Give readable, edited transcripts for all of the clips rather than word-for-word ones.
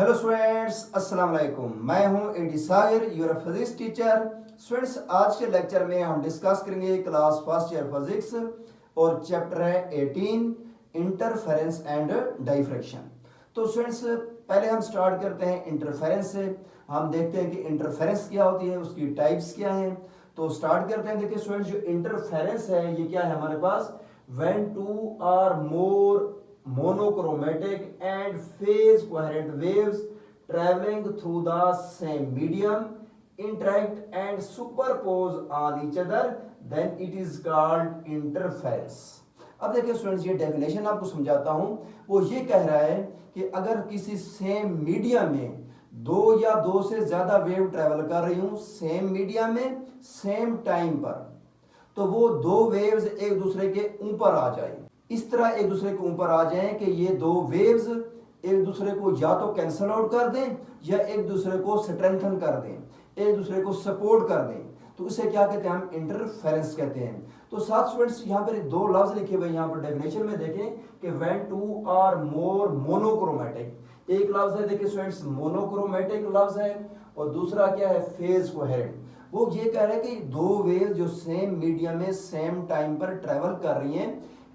Hello students, अस्सलाम वालेकुम। मैं हूं एडी Sahir, your physics teacher. Students, आज के लेक्चर में हम डिस्कस करेंगे क्लास फर्स्ट ईयर फिजिक्स और चैप्टर है 18 इंटरफेरेंस एंड डाइफ्रैक्शन। तो स्टूडेंट्स, पहले हम स्टार्ट करते हैं इंटरफेरेंस से। हम देखते हैं कि इंटरफेरेंस क्या होती है, उसकी टाइप्स क्या हैं। तो स्टार्ट करते हैं। देखिए स्टूडेंट्स, जो इंटरफेरेंस है ये क्या है हमारे पास, when two are more monochromatic and phase coherent waves traveling through the same medium interact and superpose on each other, then it is called interference. अब देखिए स्टूडेंट्स, ये डेफिनेशन आपको समझाता हूं। वो ये कह रहा है कि अगर किसी सेम मीडियम में दो या दो से ज्यादा वेव ट्रेवल कर रही हूं सेम मीडियम में सेम टाइम पर, तो वो दो वेव्स एक दूसरे के ऊपर आ जाए, इस तरह एक दूसरे के ऊपर आ जाएं कि ये दो वेव्स एक दूसरे को या तो कैंसल आउट कर दें या एक दूसरे को स्ट्रेंथन कर दें, एक दूसरे को सपोर्ट कर दें। तो इसे क्या कहते हैं, हम इंटरफेरेंस कहते हैं। तो साथ स्टूडेंट्स यहाँ पर दो लफ्ज लिखे हुए यहाँ पर डेफिनेशन में देखें कि when two are more monochromatic. एक लफ्ज है देखिए स्टूडेंट्स मोनोक्रोमेटिक लफ्ज है, और दूसरा क्या है फेज कोहेरेंट। वो ये कह रहे हैं कि दो वेव जो सेम मीडियम में सेम टाइम पर ट्रेवल कर रही हैं,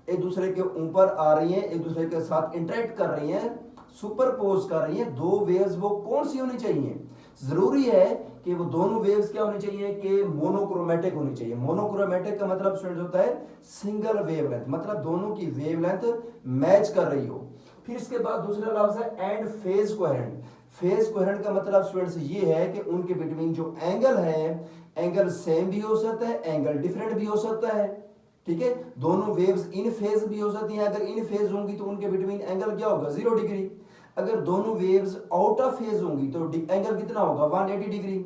एक दूसरे के ऊपर आ रही हैं, एक दूसरे के साथ इंटरेक्ट कर रही हैं, सुपरपोज कर रही हैं, दो वेव्स वो कौन सी होनी चाहिए, जरूरी है कि वो दोनों वेव्स क्या होनी चाहिए कि मोनोक्रोमेटिक होनी चाहिए। मोनोक्रोमेटिक का मतलब स्टूडेंट होता है सिंगल वेवलेंथ, मतलब दोनों की वेवलेंथ मैच कर रही हो। फिर इसके बाद दूसरा लफ्ज है and phase coherent. Phase coherent का मतलब स्टूडेंट्स ये है कि उनके बिटवीन जो एंगल है, एंगल सेम भी हो सकता है, एंगल डिफरेंट भी हो सकता है। ठीक है, दोनों वेव्स इन फेज भी हो सकती हैं। अगर इन फेज होंगी तो उनके बिटवीन एंगल क्या होगा, 0 डिग्री। अगर दोनों वेव्स आउट ऑफ फेज होंगी तो एंगल कितना होगा, 180 डिग्री।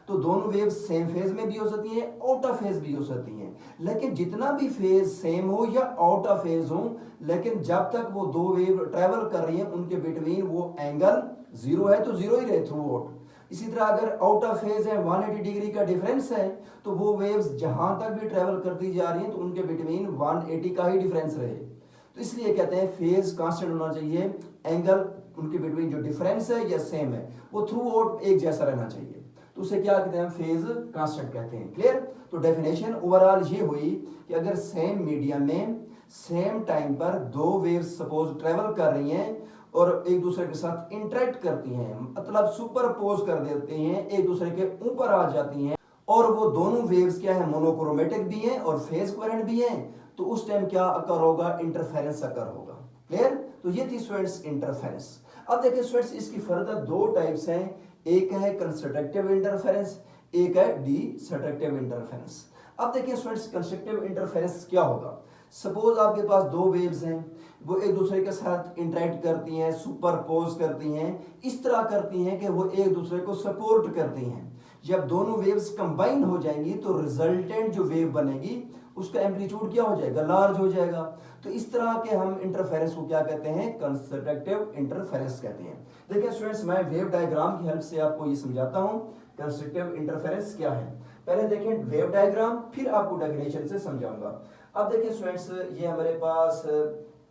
तो दोनों वेव्स सेम फेज में भी हो सकती हैं, आउट ऑफ फेज भी हो सकती हैं। लेकिन जितना भी फेज सेम हो या आउट ऑफ फेज हो, लेकिन जब तक वो दो वेव ट्रेवल कर रही हैं उनके बिटवीन वो एंगल 0 है तो 0 ही रहे थ्रू आउट। इसी तरह अगर आउट ऑफ फेज है, 180 डिग्री का डिफरेंस है, तो वो वेव्स जहां तक भी ट्रेवल करती जा रही हैं तो उनके बिटवीन 180 का ही डिफरेंस रहे। तो इसलिए कहते हैं फेज कांस्टेंट होना चाहिए, एंगल उनके बिटवीन जो डिफरेंस है या सेम है वो थ्रू आउट एक जैसा रहना चाहिए। तो उसे क्या कहते हैं, फेज कांस्टेंट कहते हैं। क्लियर। तो डेफिनेशन ओवरऑल ये हुई कि अगर सेम मीडियम में सेम टाइम पर दो वेव्स सपोज ट्रेवल कर रही हैं और एक दूसरे के साथ इंटरेक्ट करती हैं, मतलब सुपरपोज कर देते हैं, एक दूसरे के ऊपर आ जाती हैं, और वो दोनों वेव्स क्या है, मोनोक्रोमेटिक भी हैं और फेज कोहेरेंट भी हैं, तो उस टाइम क्या अकर होगा, इंटरफेरेंस अकर होगा। क्लियर। तो ये थी स्टूडेंट्स इंटरफेरेंस। अब देखिए स्टूडेंट्स, इसकी फर्दर दो टाइप्स हैं, एक है कंस्ट्रक्टिव इंटरफेरेंस, एक है डिस्ट्रक्टिव इंटरफेरेंस। अब देखिए स्टूडेंट्स, कंस्ट्रक्टिव इंटरफेरेंस क्या होगा। सपोज आपके पास दो वेव्स हैं, वो एक दूसरे के साथ इंटरेक्ट करती हैं, सुपरपोज करती हैं, इस तरह करती हैं कि वो एक दूसरे को सपोर्ट करती हैं। जब दोनों वेव्स कंबाइन हो जाएंगी तो रिजल्टेंट जो वेव बनेगी उसका एम्पलीट्यूड क्या हो जाएगा, लार्ज हो जाएगा। तो इस तरह के हम इंटरफेरेंस को क्या कहते हैं, कंस्ट्रक्टिव इंटरफेरेंस कहते हैं। देखिए स्टूडेंट्स, मैं वेव डायग्राम की हेल्प से आपको ये समझाता हूं कंस्ट्रक्टिव इंटरफेरेंस क्या है। पहले देखें वेव डायग्राम, फिर आपको डेफिनेशन से समझाऊंगा। अब देखिए स्टूडेंट्स, ये हमारे पास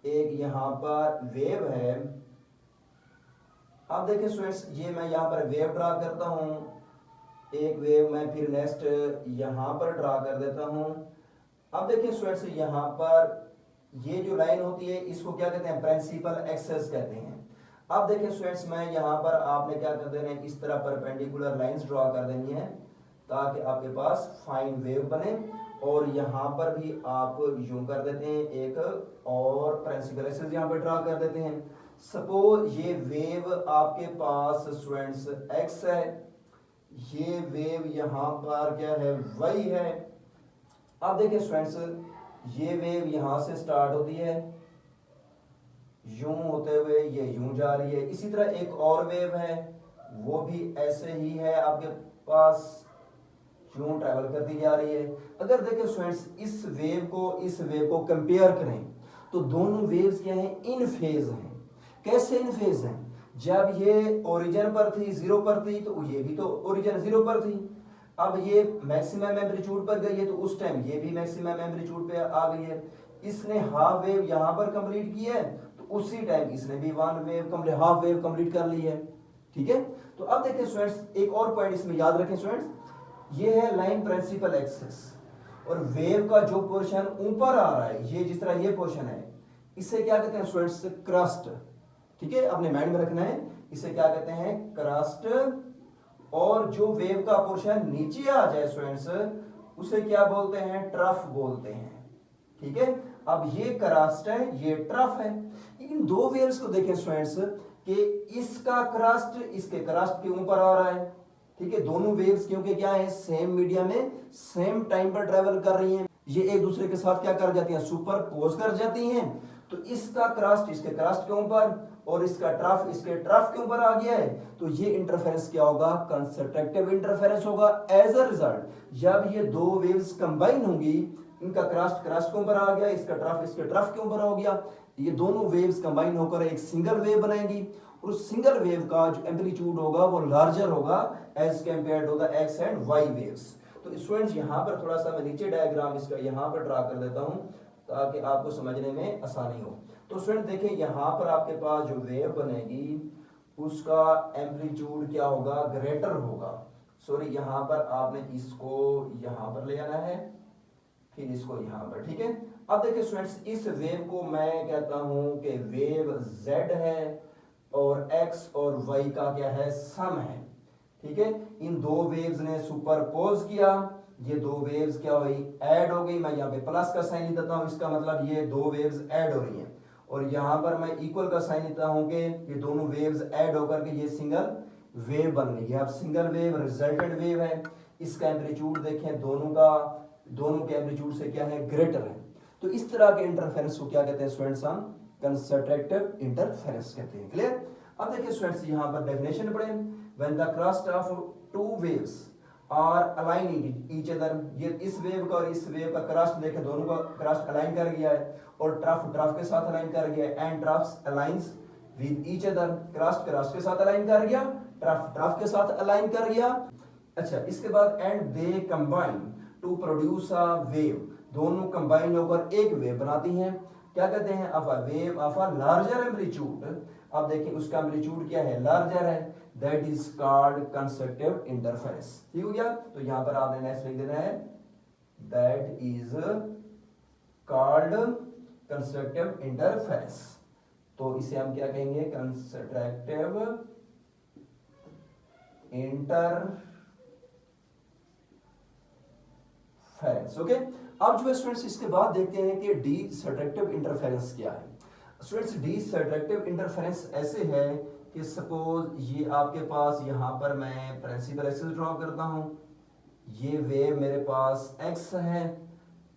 एक यहां पर वेव है। अब देखिए स्टूडेंट्स, ये मैं यहां पर वेव ड्रा करता हूं, एक वेव मैं फिर नेक्स्ट यहां पर ड्रा कर देता हूं। अब देखिए स्टूडेंट्स, यहां पर ये जो लाइन होती है इसको क्या कहते हैं, प्रिंसिपल एक्सेस कहते हैं। अब देखिए स्टूडेंट्स, मैं यहां पर आपने क्या कर देना है, इस तरह परपेंडिकुलर लाइंस ड्रॉ कर देनी है ताकि आपके पास फाइन वेव बने, और यहां पर भी आप यूं कर देते हैं एक और प्रिंसिपल एक्सेस यहां पर ड्रॉ कर देते हैं। सपोज ये वेव आपके पास स्टूडेंट्स एक्स है, ये वेव यहां पर क्या है, वाई है। अब देखिए स्टूडेंट्स, ये वेव यहां से स्टार्ट होती है यूं होते हुए ये यूं जा रही है। इसी तरह एक और वेव है, वो भी ऐसे ही है आपके पास, यूं ट्रैवल करती जा रही है। अगर देखें स्टूडेंट्स, इस वेव को कंपेयर करें तो दोनों वेव्स क्या हैं, इन फेज हैं। कैसे इन फेज हैं, जब ये ओरिजिन पर थी, 0 पर थी, तो ये भी तो ओरिजिन 0 पर थी। अब ये मैक्सिमम एम्पलीट्यूड पर गई है तो उस टाइम ये भी मैक्सिमम एम्पलीट्यूड पे आ गई है। इसने हाफ वेव यहां पर कंप्लीट की है तो उसी टाइम इसने भी one wave complete, half wave complete कर ली है। ठीक है। तो अब देखिए स्टूडेंट्स, एक और पॉइंट इसमें याद रखें स्टूडेंट्स, ये है लाइन प्रिंसिपल एक्सिस, और वेव का जो पोर्शन ऊपर आ रहा है, ये जिस तरह ये पोर्शन है, इसे क्या कहते हैं स्टूडेंट्स, क्रस्ट। ठीक है, आपने माइंड में रखना है, इसे क्या कहते हैं, क्रस्ट। और जो वेव का पोर्शन नीचे आ जाए स्टूडेंट्स, उसे क्या बोलते हैं, ट्रफ बोलते हैं। ठीक है, अब ये क्रस्ट है, ये ट्रफ है। इन दो वेव्स को देखें स्टूडेंट्स कि इसका क्रस्ट इसके क्रस्ट के ऊपर आ रहा है। ठीक है, दोनों वेव्स क्योंकि क्या है, सेम मीडियम में सेम टाइम पर ट्रेवल कर रही हैं, ये एक दूसरे के साथ क्या कर जाती हैं, सुपरपोज कर जाती हैं। तो इसका क्रस्ट इसके क्रस्ट के ऊपर और इसका ट्रफ इसके ट्रफ के ऊपर आ गया है, तो ये इंटरफेरेंस क्या होगा, कंस्ट्रक्टिव इंटरफेरेंस होगा। एज अ रिजल्ट जब ये दो वेव्स कंबाइन होंगी, इनका क्रस्ट क्रस्ट के ऊपर आ गया, इसका ट्रफ इसके ट्रफ के ऊपर हो गया, ये दोनों वेव्स कंबाइन होकर एक सिंगल वेव बनाएंगी, और उस सिंगल वेव का जो एम्पलीट्यूड होगा वो लार्जर होगा as compared to the X and Y waves. तो स्टूडेंट्स यहाँ पर थोड़ा सा मैं नीचे डायग्राम इसका यहाँ पर ड्रा कर देता हूँ ताकि आपको समझने में आसानी हो। तो स्टूडेंट देखें, यहाँ पर आपके पास जो वेव बनेगी उसका एम्पलीट्यूड क्या होगा, ग्रेटर होगा। सॉरी, यहाँ पर आपने इसको यहाँ पर ले आना है, फिर इसको यहाँ पर। ठीक है, अब देखिए स्टूडेंट्स, इस वेव को मैं कहता हूं कि वेव z है और x और y का क्या है, सम है। ठीक है, इन दो वेव्स ने सुपरपोज किया, ये दो वेव्स क्या हुई, ऐड हो गई। मैं यहाँ पे प्लस का साइन देता हूँ, इसका मतलब ये दो वेव्स ऐड हो रही हैं, और यहाँ पर मैं इक्वल का साइन देता हूँ कि ये दोनों वेव्स ऐड होकर के ये सिंगल वेव बन गई है। अब सिंगल वेव रिजल्टेंट वेव है, इसका एम्पलीट्यूड देखें, दोनों के एम्पलीट्यूड से क्या है, ग्रेटर है। तो इस तरह के इंटरफेरेंस को क्या कहते हैं स्टूडेंट्स, हम कंस्ट्रक्टिव इंटरफेरेंस कहते हैं। क्लियर। अब देखिए स्टूडेंट्स, यहाँ पर डेफिनेशन पढ़ें, when the crest of two waves are aligning each other, ये इस वेव का और इस वेव का क्रस्ट देखें, दोनों का क्रस्ट अलाइन कर गया है, और ट्रफ के साथ अलाइन कर गया है, and troughs aligns with each other, crust के साथ अलाइन कर गया, ट्रफ के साथ अलाइन कर गया। अच्छा, इसके बाद and they combine to produce a wave, दोनों कंबाइन होकर एक वेव बनाती हैं। क्या कहते हैं, of a wave of a larger amplitude. अब देखिए उसका एम्पलीट्यूड क्या है, लार्जर है, that is called constructive interference. ठीक हो गया। तो यहां पर आपने नेक्स्ट लिख देना है, that is called constructive interference. तो इसे हम क्या कहेंगे, कंस्ट्रक्टिव इंटरफेरेंस। ओके, अब जो स्टूडेंट्स इसके बाद देखते हैं कि डिस्ट्रक्टिव इंटरफेरेंस क्या है। स्टूडेंट्स, डिस्ट्रक्टिव इंटरफेरेंस ऐसे है कि सपोज ये आपके पास, यहाँ पर मैं प्रिंसिपल एक्सिस ड्रॉ करता हूँ, ये वेव मेरे पास x है,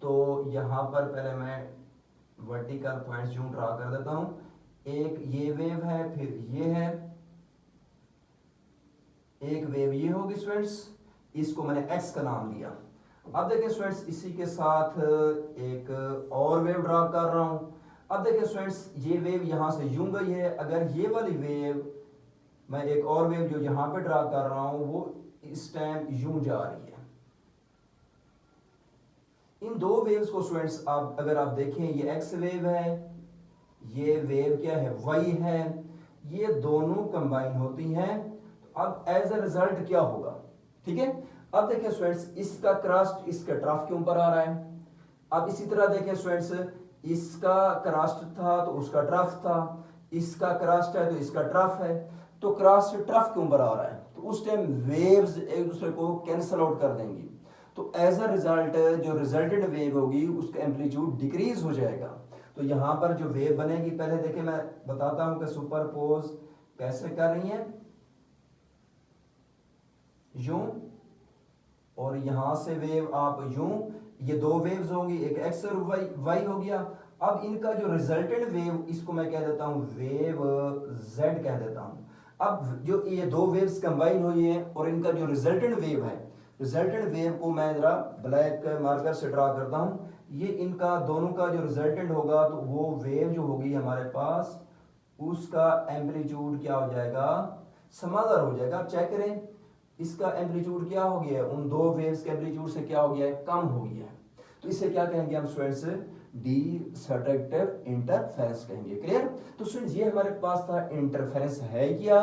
तो यहाँ पर पहले मैं वर्टिकल पॉइंट्स यूं ड्रॉ कर देता हूँ, एक ये वेव है, फिर ये है, एक वेव ये होगी स्टूडेंट्स, इसको मैंने x का नाम दिया। अब देखिए स्टूडेंट्स, इसी के साथ एक और वेव ड्रॉ कर रहा हूं। अब देखिए स्टूडेंट्स, ये वेव यहां से यूं गई है, अगर ये वाली वेव, मैं एक और वेव जो यहां पे ड्रॉ कर रहा हूं, वो इस टाइम यूं जा रही है। इन दो वेव्स को स्टूडेंट्स आप अगर आप देखें, ये एक्स वेव है, ये वेव क्या है, वाई है, ये दोनों कंबाइन होती हैं। तो अब एज अ रिजल्ट क्या होगा, ठीक है। अब देखिए स्टूडेंट्स, इसका क्रस्ट इसके ट्रफ के ऊपर आ रहा है। अब इसी तरह देखिए स्टूडेंट्स, इसका क्रस्ट था तो उसका ट्रफ था, इसका क्रस्ट है तो इसका ट्रफ है, तो क्रस्ट ट्रफ के ऊपर आ रहा है, तो उस टाइम वेव्स एक दूसरे को कैंसल आउट कर देंगी। तो एज अ रिजल्ट जो रिजल्टेंट वेव होगी उसका एम्पलीट्यूड डिक्रीज हो जाएगा। तो यहां पर जो वेव बनेगी, पहले देखिए मैं बताता हूं कि सुपरपोज कैसे कर रही है, यूं, और यहां से वेव आप यूं, ये दो वेव्स होंगी, एक एक्स और वाई हो गया। अब इनका जो रिजल्टेंट वेव, इसको मैं कह देता हूं वेव जेड कह देता हूं। अब जो ये दो वेव्स कंबाइन हुई हैं और इनका जो रिजल्टेंट वेव है, रिजल्टेंट वेव को मैं जरा ब्लैक मार्कर से ड्रा करता हूं। ये इनका दोनों का जो रिजल्टेंट होगा, तो वो वेव जो होगी हमारे पास, उसका एम्पलीट्यूड क्या हो जाएगा, समांतर हो जाएगा। आप चेक करें, इसका एम्पलीट्यूड क्या हो गया है, उन दो वेव्स के एम्पलीट्यूड से क्या हो गया है, कम हो गया है। तो इसे क्या कहेंगे हम स्टूडेंट्स, डिस्ट्रक्टिव इंटरफेरेंस कहेंगे। क्लियर। तो स्टूडेंट्स, ये हमारे पास था इंटरफेरेंस है क्या,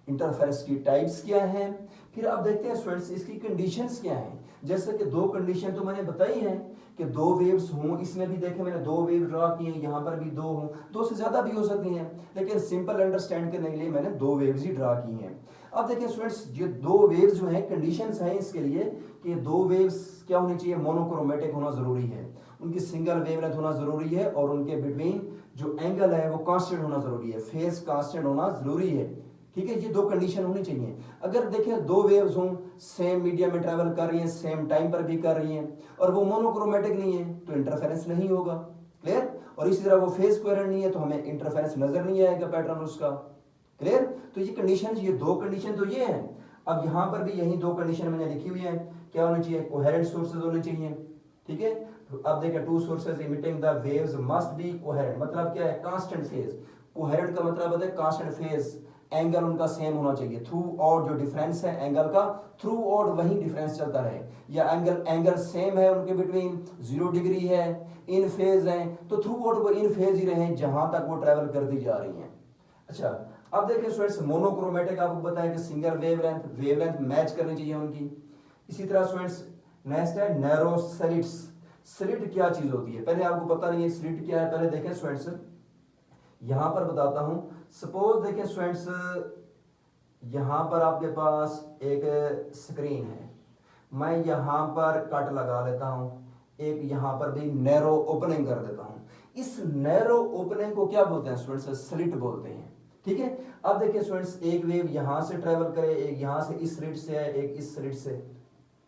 इंटरफेरेंस की टाइप्स क्या हैं, फिर आप देखते हैं स्टूडेंट्स इसकी कंडीशंस क्या हैं। जैसे कि दो कंडीशन तो मैंने बताई हैं कि दो वेव्स हों, इसमें भी देखें मैंने दो वेव ड्रा की हैं, यहाँ पर भी दो हों, दो से ज़्यादा भी हो सकती हैं, लेकिन सिंपल अंडरस्टैंड करने के लिए मैंने दो वेव्स ही ड्रा की हैं। अब देखिए स्टूडेंट्स ये दो वेव्स जो हैं कंडीशंस हैं इसके लिए कि दो वेव्स क्या होनी चाहिए, मोनोक्रोमेटिक होना ज़रूरी है, उनकी सिंगल वेवलेंथ होना ज़रूरी है और उनके बिटवीन जो एंगल है वो कांस्टेंट होना ज़रूरी है, फेज कांस्टेंट होना ज़रूरी है। ठीक है, ये दो कंडीशन होनी चाहिए। अगर देखें दो वेव्स हों, सेम मीडियम में ट्रैवल कर रही हैं, सेम टाइम पर भी कर रही हैं और वो मोनोक्रोमेटिक नहीं है तो इंटरफेरेंस नहीं होगा। क्लियर? और इसी तरह वो फेज कोहेरेंट नहीं है तो हमें इंटरफेरेंस नजर नहीं आएगा पैटर्न उसका। क्लियर? तो ये कंडीशन, ये दो कंडीशन तो ये हैं। अब यहां पर भी यही दो कंडीशन मैंने लिखी हुई है, क्या होनी चाहिए, कोहेरेंट सोर्सेज होने चाहिए। ठीक है, तो अब देखें two sources emitting the waves must be coherent, मतलब क्या है, कांस्टेंट फेज। कोहेरेंट का मतलब होता है कांस्टेंट फेज, एंगल उनका सेम होना चाहिए थ्रू आउट, जो डिफरेंस है एंगल का थ्रू आउट वही डिफरेंस चलता रहे, या एंगल सेम है उनके बिटवीन 0 डिग्री है, इन फेज है तो थ्रू आउट वो इन फेज ही रहे जहां तक वो ट्रेवल करती जा रही हैं। अच्छा, अब देखिए स्टूडेंट्स मोनोक्रोमेटिक आपको बताया कि सिंगल वेवलेंथ मैच करनी चाहिए उनकी। इसी तरह स्टूडेंट्स नेक्स्ट है नैरो स्लिट्स। स्लिट क्या चीज होती है, पहले आपको पता नहीं है स्लिट क्या है, पहले देखें स्टूडेंट्स यहां पर बताता हूं। सपोज देखें स्टूडेंट्स यहां पर आपके पास एक स्क्रीन है, मैं यहां पर कट लगा लेता हूं, एक यहां पर भी नैरो ओपनिंग कर देता हूं। इस नैरो ओपनिंग को क्या बोलते हैं स्टूडेंट्स, स्लिट बोलते हैं। ठीक है, अब देखिए स्टूडेंट्स एक वेव यहां से ट्रेवल करे, एक यहां से इस स्लिट से है, एक इस स्लिट से।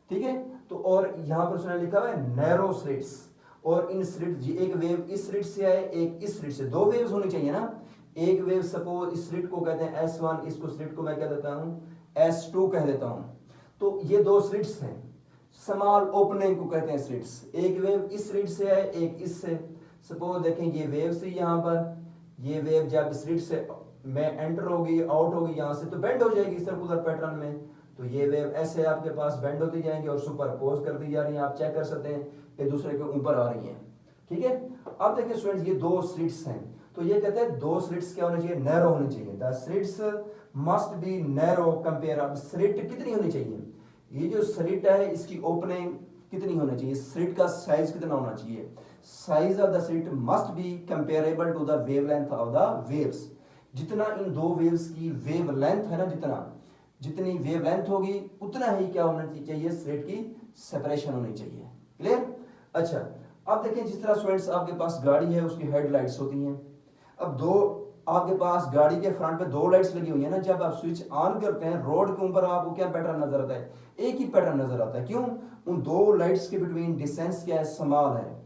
ठीक है, तो और यहां पर उसने लिखा हुआ है नैरो स्लिट्स, और इन स्लिट एक वेव इस स्लिट से आए, एक इस स्लिट से, दो वेव्स होनी चाहिए ना। एक वेव सपोज इस स्लिट को कहते हैं S1, इसको स्लिट को मैं क्या देता हूं S2 कह देता हूं। तो ये दो स्लिट्स हैं, स्मॉल ओपनिंग को कहते हैं स्लिट्स। एक वेव इस स्लिट से है, एक इससे। सपोज देखें ये वेव से यहां पर, ये वेव जब स्लिट से में एंटर होगी आउट होगी यहां से तो बेंड हो जाएगी सर्कुलर पैटर्न में, तो ये वेव ऐसे आपके पास बेंड होती जाएंगी और सुपरपोज कर दी जा रही है, आप चेक कर सकते हैं एक दूसरे के ऊपर आ रही हैं। ठीक है, अब देखिए स्टूडेंट्स ये दो स्लिट्स हैं, तो ये कहते हैं दो स्लिट्स क्या होनी चाहिए, नैरो होनी चाहिए। The slits must be narrow compare. अब स्लिट कितनी होनी चाहिए, ये जो स्लिट है इसकी ओपनिंग कितनी होनी चाहिए, स्लिट का साइज कितना होना चाहिए, size of the slit must be comparable to the wavelength of the waves. जितना इन दो वेव्स की वेवलेंथ है ना, जितनी वेवलेंथ होगी उतना ही क्या होना चाहिए, स्लिट की सेपरेशन होनी चाहिए। क्लियर? अच्छा, अब देखिए जिस तरह स्टूडेंट्स आपके पास गाड़ी है उसकी हेडलाइट्स होती हैं। अब दो आपके पास गाड़ी के फ्रंट पे दो लाइट्स लगी हुई है ना, जब आप स्विच ऑन करते हैं रोड के ऊपर आपको क्या पैटर्न नजर आता है, एक ही पैटर्न नजर आता है। क्यों? उन दो लाइट्स के बिटवीन डिस्टेंस क्या है, स्मॉल है,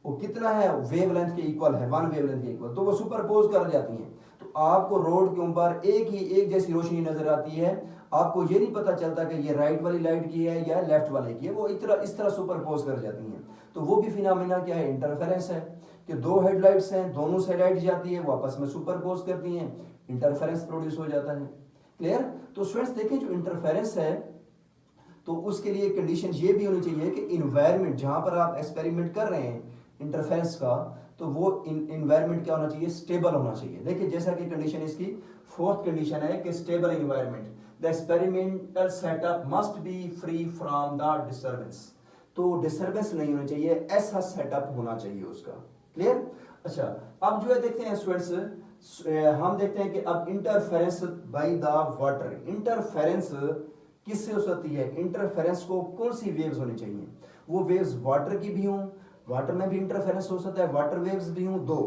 वो कितना है, वेवलेंथ के इक्वल है, वन वेवलेंथ के इक्वल, तो वो सुपरपोज कर जाती हैं। तो आपको रोड के ऊपर एक जैसी रोशनी नजर आती है, आपको ये नहीं पता चलता कि ये राइट वाली लाइट की है या लेफ्ट वाले की है, वो इस तरह सुपरपोज कर जाती हैं। तो वो भी फिनोमेना क्या है, इंटरफेरेंस है, कि दो हेडलाइट्स हैं, दोनों से लाइट जाती है, वो आपस में सुपरपोज करती हैं, इंटरफेरेंस प्रोड्यूस हो जाता है। क्लियर? तो स्टूडेंट्स देखें जो इंटरफेरेंस है तो उसके लिए कंडीशन ये भी होनी चाहिए कि इन्वायरमेंट जहां पर आप एक्सपेरिमेंट कर रहे हैं इंटरफेरेंस का, तो वो इन्वायरमेंट क्या होना चाहिए, स्टेबल होना चाहिए। देखिए जैसा कि कंडीशन इसकी फोर्थ कंडीशन है कि stable environment, the experimental setup must be free from the disturbance. तो डिस्टर्बेंस नहीं होना चाहिए, ऐसा सेटअप होना चाहिए उसका। क्लियर? अच्छा, अब जो है देखते हैं स्टूडेंट्स, हम देखते हैं कि अब interference by the water, interference किससे हो सकती है, इंटरफेरेंस को कौन सी वेव्स होनी चाहिए, वो वेव्स वाटर की भी हों, वाटर में भी इंटरफेरेंस हो सकता है, वाटर वेव्स भी हों दो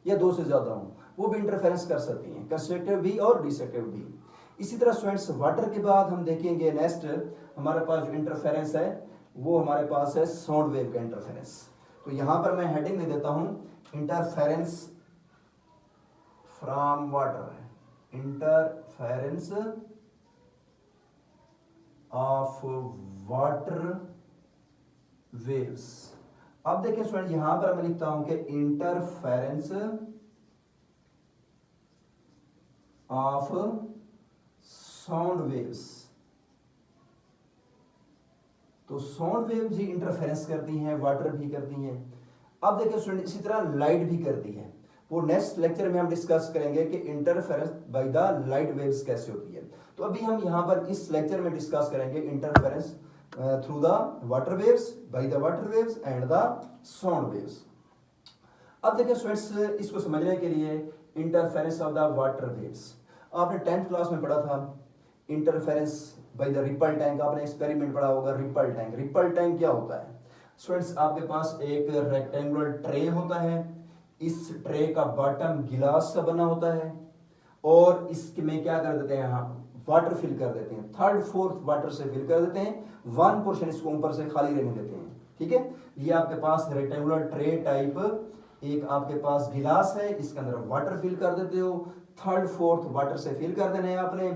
या दो से ज्यादा हों, वो भी इंटरफेरेंस कर सकती हैं, कंस्ट्रक्टिव भी और डिस्ट्रक्टिव भी। इसी तरह स्टूडेंट्स वाटर के बाद हम देखेंगे नेक्स्ट हमारे पास जो इंटरफेरेंस है वो हमारे पास है साउंड वेव का इंटरफेरेंस। तो यहां पर मैं हेडिंग दे देता हूं interference from water, interference of water waves. अब देखिए स्टूडेंट यहां पर मैं लिखता हूं कि इंटरफेरेंस ऑफ साउंड वेव्स। तो साउंड वेव्स ही इंटरफेरेंस करती हैं, वाटर भी करती हैं। अब देखिए स्टूडेंट इसी तरह लाइट भी करती है, वो नेक्स्ट लेक्चर में हम डिस्कस करेंगे कि interference by the light waves कैसे होती है। तो अभी हम यहाँ पर इस लेक्चर में डिस्कस करेंगे interference through the water waves, by the water waves and the sound waves. अब देखिए स्टूडेंट्स, इसको समझने के लिए interference of the water waves आपने 10th क्लास में पढ़ा था। Interference by the ripple tank, आपने एक्सपेरिमेंट पढ़ा होगा। रिपल टैंक, रिपल टैंक क्या होता है स्टूडेंट्स? आपके पास एक रेक्टेंगुलर ट्रे होता है, इस ट्रे का बॉटम गिलास से बना होता है और इसमें क्या कर देते हैं, वाटर फिल कर देते हैं, थर्ड फोर्थ वाटर से फिल कर देते हैं, 1% इसको ऊपर से खाली रहने देते हैं। ठीक है, ये आपके पास रेक्टेंगुलर ट्रे टाइप एक आपके पास गिलास है, इसके अंदर वाटर फिल कर देते हो, थर्ड फोर्थ वाटर से फिल कर देना है आपने।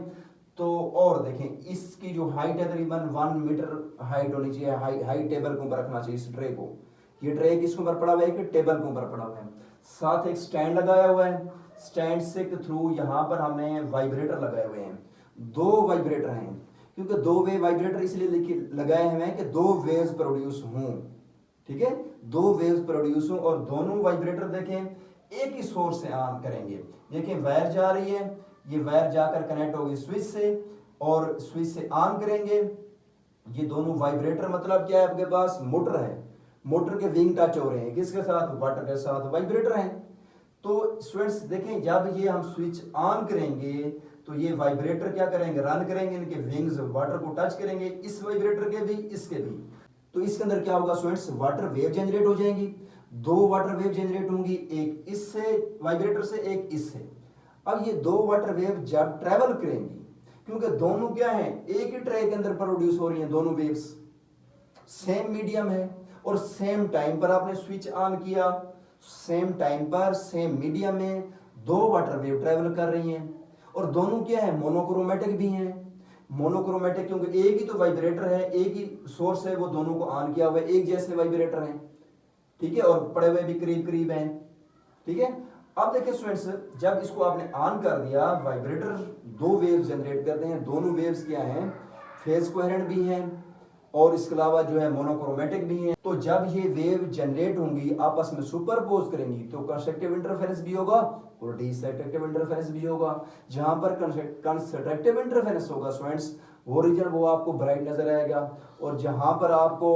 तो और देखें, इसकी जो हाइट है तकरीबन 1 मीटर हाइट होनी चाहिए, हाई टेबल के ऊपर रखना चाहिए इस ट्रे को। ये ट्रे किसके ऊपर पड़ा हुआ है? कि टेबल के ऊपर पड़ा हुआ है। साथ एक स्टैंड लगाया हुआ है, स्टैंड से के थ्रू यहाँ पर हमने वाइब्रेटर लगाए हुए हैं, 2 वाइब्रेटर हैं, क्योंकि 2 वे वाइब्रेटर इसलिए लगाए हुए हैं कि 2 वेव्स प्रोड्यूस हों। ठीक है, 2 वेव्स प्रोड्यूस हों और दोनों वाइब्रेटर देखें एक ही सोर्स से ऑन करेंगे। देखें वायर जा रही है, ये वायर जाकर कनेक्ट होगी स्विच से और स्विच से ऑन करेंगे। ये दोनों वाइब्रेटर मतलब क्या है? आपके पास मोटर है, मोटर के विंग टच हो रहे हैं, किसके साथ? वाटर के साथ, वाइब्रेटर हैं। तो स्टूडेंट्स देखें, जब ये हम स्विच ऑन करेंगे तो ये वाइब्रेटर क्या करेंगे? रन करेंगे, इनके विंग्स वाटर को टच करेंगे, इस वाइब्रेटर के भी, इसके भी। तो इसके अंदर क्या होगा स्टूडेंट्स? वाटर वेव जनरेट हो जाएंगी, 2 वाटर वेव जनरेट होंगी, एक इससे वाइब्रेटर से, एक इससे। अब ये 2 वाटर वेव जब ट्रेवल करेंगी, क्योंकि दोनों क्या है? एक ही ट्रे के अंदर प्रोड्यूस हो रही हैं दोनों वेव्स, सेम मीडियम है और सेम टाइम पर आपने स्विच ऑन किया, सेम टाइम पर सेम मीडियम में 2 वाटर वेव ट्रेवल कर रही हैं और दोनों क्या है? मोनोक्रोमेटिक भी हैं। मोनोक्रोमेटिक क्योंकि एक ही तो वाइब्रेटर है, एक ही सोर्स है, वो दोनों को ऑन किया हुआ है, एक जैसे वाइब्रेटर हैं। ठीक है, और पड़े हुए भी करीब करीब हैं। ठीक है, अब देखिए स्टूडेंट्स, जब इसको आपने ऑन कर दिया, वाइब्रेटर 2 वेव्स जनरेट करते हैं, दोनों वेव्स क्या हैं? फेज कोहेरेंट भी हैं और इसके अलावा जो है मोनोक्रोमेटिक भी हैं। तो जब ये वेव जनरेट होंगी, आपस में सुपरपोज करेंगी, तो कंस्ट्रक्टिव इंटरफेरेंस भी होगा और डिस्ट्रक्टिव इंटरफेरेंस भी होगा। जहां पर कंस्ट्रक्टिव इंटरफेरेंस होगा स्टूडेंट्स, वो रीजन वो आपको ब्राइट नजर आएगा, और जहां पर आपको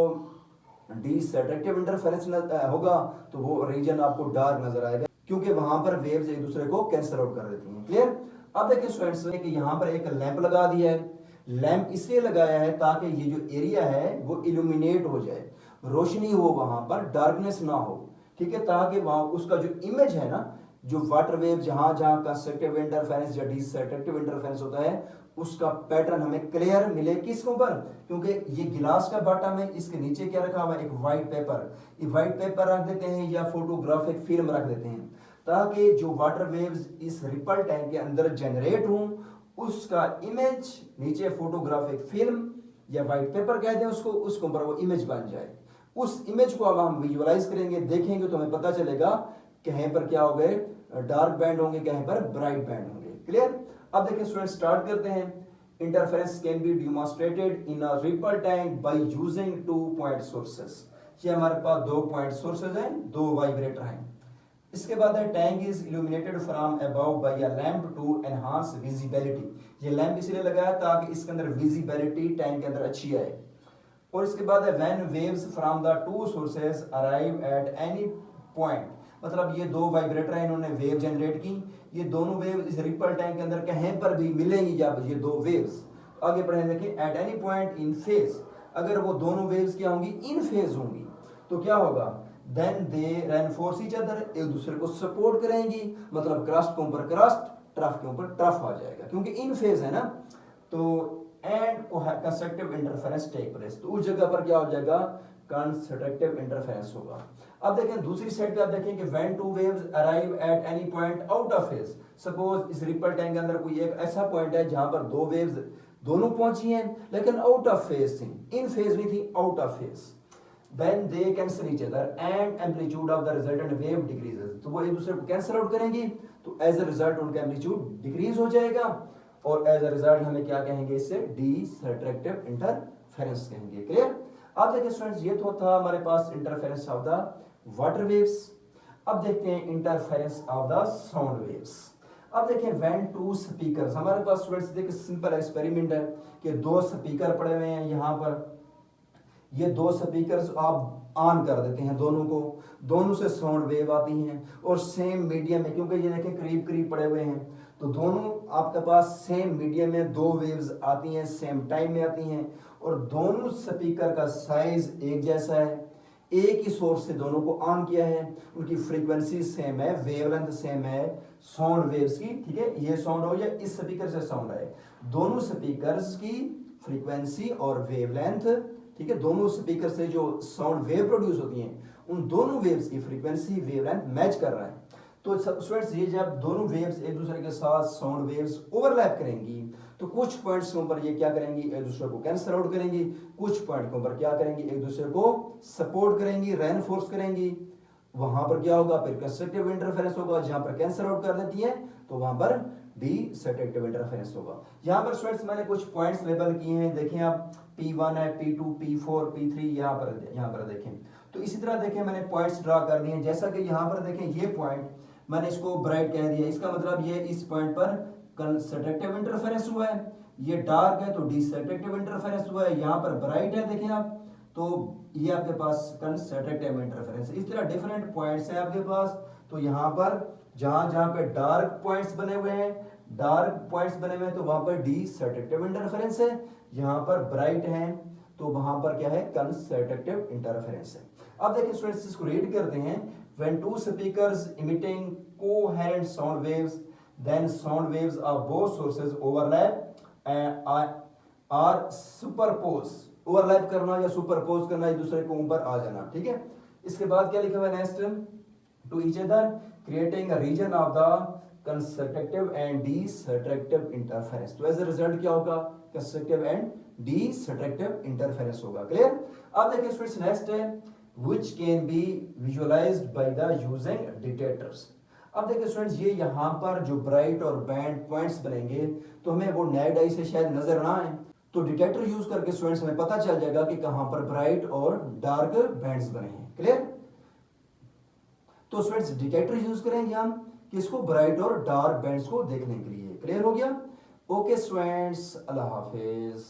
डिस्ट्रक्टिव इंटरफेरेंस होगा तो वो रीजन आपको डार्क नजर आएगा, क्योंकि वहां पर वेव्स एक दूसरे को कैंसिल आउट कर देती हैं। क्लियर? अब देखिए स्टूडेंट्स कि यहाँ पर एक लैंप लगा दिया है। लैंप इसलिए लगाया है ताकि ये जो एरिया है वो इल्यूमिनेट हो जाए, रोशनी हो, वहां पर डार्कनेस ना हो। ठीक है, ताकि वहां उसका जो इमेज है ना, जो वाटर वेव जहां जहां कंस्ट्रक्टिव इंटरफेरेंस या डिस्ट्रक्टिव इंटरफेरेंस होता है, उसका पैटर्न हमें क्लियर मिले। किसके ऊपर? क्योंकि ये गिलास का बॉटम है, इसके नीचे क्या रखा हुआ है? एक व्हाइट पेपर। ये व्हाइट पेपर रख देते हैं या फोटोग्राफिक फिल्म रख देते हैं, ताकि जो वाटर वेव्स इस रिपल टैंक के अंदर जनरेट हों, उसका इमेज नीचे फोटोग्राफिक फिल्म या व्हाइट पेपर कहते हैं उसको, उसके ऊपर वो इमेज बन जाए। उस इमेज को अब हम विजुअलाइज करेंगे, देखेंगे तो हमें पता चलेगा कहीं पर क्या हो गए? डार्क बैंड होंगे, कहीं पर ब्राइट बैंड होंगे। क्लियर? अब देखिए स्टूडेंट, स्टार्ट करते हैं। Interference can be demonstrated in a ripple tank by using 2 point sources. ये हमारे पास 2 पॉइंट सोर्सेस हैं, 2 वाइब्रेटर हैं। इसके बाद है tank is illuminated from above by a lamp to enhance visibility. ये लैंप इसलिए लगाया ताकि इसके अंदर विजिबिलिटी टैंक के अंदर अच्छी आए। और इसके बाद है when waves from the 2 sources arrive at any point, मतलब ये 2 वाइब्रेटर हैं, इन्होंने वेव जनरेट की, ये दोनों वेव इस रिपल टैंक के अंदर कहीं पर भी मिलेंगी। जब ये 2 वेव्स आगे बढ़े, देखिए at any point in phase, अगर वो दोनों वेव्स क्या होंगी? इन फेज होंगी, तो क्या होगा? Then they reinforce each other, एक दूसरे को सपोर्ट करेंगी, मतलब क्रस्ट के ऊपर क्रस्ट, ट्रफ के ऊपर ट्रफ आ जाएगा, क्योंकि इन फेज है ना। तो and constructive interference take place, तो उस जगह पर क्या हो जाएगा? कंस्ट्रक्टिव इंटरफेरेंस होगा। अब देखें दूसरी साइड पे, आप देखें कि when 2 waves arrive at any point out of phase, suppose इस रिपल टैंक के अंदर कोई एक ऐसा पॉइंट है जहां पर 2 वेव्स दोनों पहुंची हैं लेकिन आउट ऑफ फेज थी, इन फेज नहीं थी, out of phase, then they cancel each other and amplitude of the resultant wave decreases, तो वो एक दूसरे को कैंसिल आउट करेंगी, तो एज अ रिजल्ट उनका एम्पलीट्यूड डिक्रीज हो जाएगा और एज अ रिजल्ट हमें क्या कहेंगे? इससे डिस्ट्रक्टिव इंटरफेरेंस कहेंगे। क्लियर? अब देखिए स्टूडेंट्स, ये तो था हमारे पास interference of the water waves. अब देखते हैं interference of the sound waves. अब देखें व्हेन टू स्पीकर्स, हमारे पास स्टूडेंट्स देखिए सिंपल एक्सपेरिमेंट है कि दो स्पीकर पड़े हुए हैं यहाँ पर, ये दो स्पीकर्स आप ऑन कर देते हैं दोनों को, दोनों से साउंड वेव आती हैं और सेम मीडियम में, क्योंकि ये देखें करीब करीब पड़े हुए हैं, तो दोनों आपके पास सेम मीडियम में दो वेव्स आती हैं, सेम टाइम में आती हैं, और दोनों स्पीकर का साइज एक जैसा है, एक ही सोर्स से दोनों को ऑन किया है, उनकी फ्रीक्वेंसी सेम है, वेवलेंथ सेम है साउंड वेव्स की, ठीक है, ये साउंड हो या इस स्पीकर से साउंड आए, दोनों स्पीकर्स की फ्रीक्वेंसी और वेवलेंथ, ठीक है, दोनों स्पीकर से जो साउंड वेव प्रोड्यूस होती हैं उन दोनों वेव्स की फ्रीक्वेंसी वेवलेंथ मैच कर रहा है। तो स्टूडेंट्स ये जब दोनों वेव्स एक दूसरे के साथ साउंड वेव्स ओवरलैप करेंगी तो कुछ पॉइंट्स के ऊपर ये क्या करेंगी, एक दूसरे को कैंसल आउट करेंगी, कुछ पॉइंट के ऊपर क्या करेंगी, एक दूसरे को सपोर्ट करेंगी, रेनफोर्स करेंगी, वहां पर क्या होगा, फिर कंस्ट्रक्टिव इंटरफेरेंस होगा, जहां पर कैंसल आउट कर देती है तो वहां पर डिस्ट्रक्टिव इंटरफेरेंस होगा। यहां पर स्टूडेंट्स मैंने कुछ पॉइंट्स लेबल किए हैं, देखें आप P1 है, P2, P4, P3, यहाँ पर देखें, तो इसी तरह देखें मैंने पॉइंट्स ड्रा कर दिए हैं, जैसा कि यहाँ पर देखें ये पॉइंट मैंने इसको ब्राइट कह दिया, इसका मतलब ये इस पॉइंट पर कंस्ट्रक्टिव इंटरफेरेंस हुआ है, ये डार्क है तो डिस्ट्रक्टिव इंटरफेरेंस हुआ है, यहाँ पर ब्राइट है देखें आप, तो ये आपके पास कंस्ट्रक्टिव इंटरफेरेंस। इस तरह डिफरेंट पॉइंट्स हैं आपके पास, तो यहाँ पर जहां जहां पे डार्क पॉइंट्स बने हुए हैं, डार्क पॉइंट्स बने हुए हैं तो वहां पर डिस्ट्रक्टिव इंटरफेरेंस है, यहाँ पर ब्राइट हैं तो वहां पर क्या है, कंस्ट्रक्टिव इंटरफेरेंस है। अब देखिए स्टूडेंट्स इसको रीड करते हैं, when two speakers emitting coherent sound waves, then sound waves of both sources overlap and are superpose, overlap करना या सुपरपोज करना, एक दूसरे के ऊपर आ जाना, ठीक है। इसके बाद क्या लिखा हुआ है next, to each other creating a region of the constructive and destructive interference, तो एज अ रिजल्ट क्या होगा, कंस्ट्रक्टिव एंड डिस्ट्रक्टिव इंटरफेरेंस होगा, क्लियर। अब देखिए स्टूडेंट्स नेक्स्ट है which can be visualized by the using detectors। अब देखिए students ये यहाँ पर जो ब्राइट और बैंड पॉइंट्स बनेंगे तो हमें वो नेक्ड आई से शायद नजर ना आए, तो डिटेक्टर यूज करके स्टूडेंट्स हमें पता चल जाएगा कि कहां पर ब्राइट और डार्क बैंड्स बने हैं, क्लियर। तो स्टूडेंट्स डिटेक्टर यूज करेंगे हम किसको, ब्राइट और डार्क बैंड्स को देखने के लिए, क्लियर हो गया। ओके स्टूडेंट्स, अल्लाह हाफिज।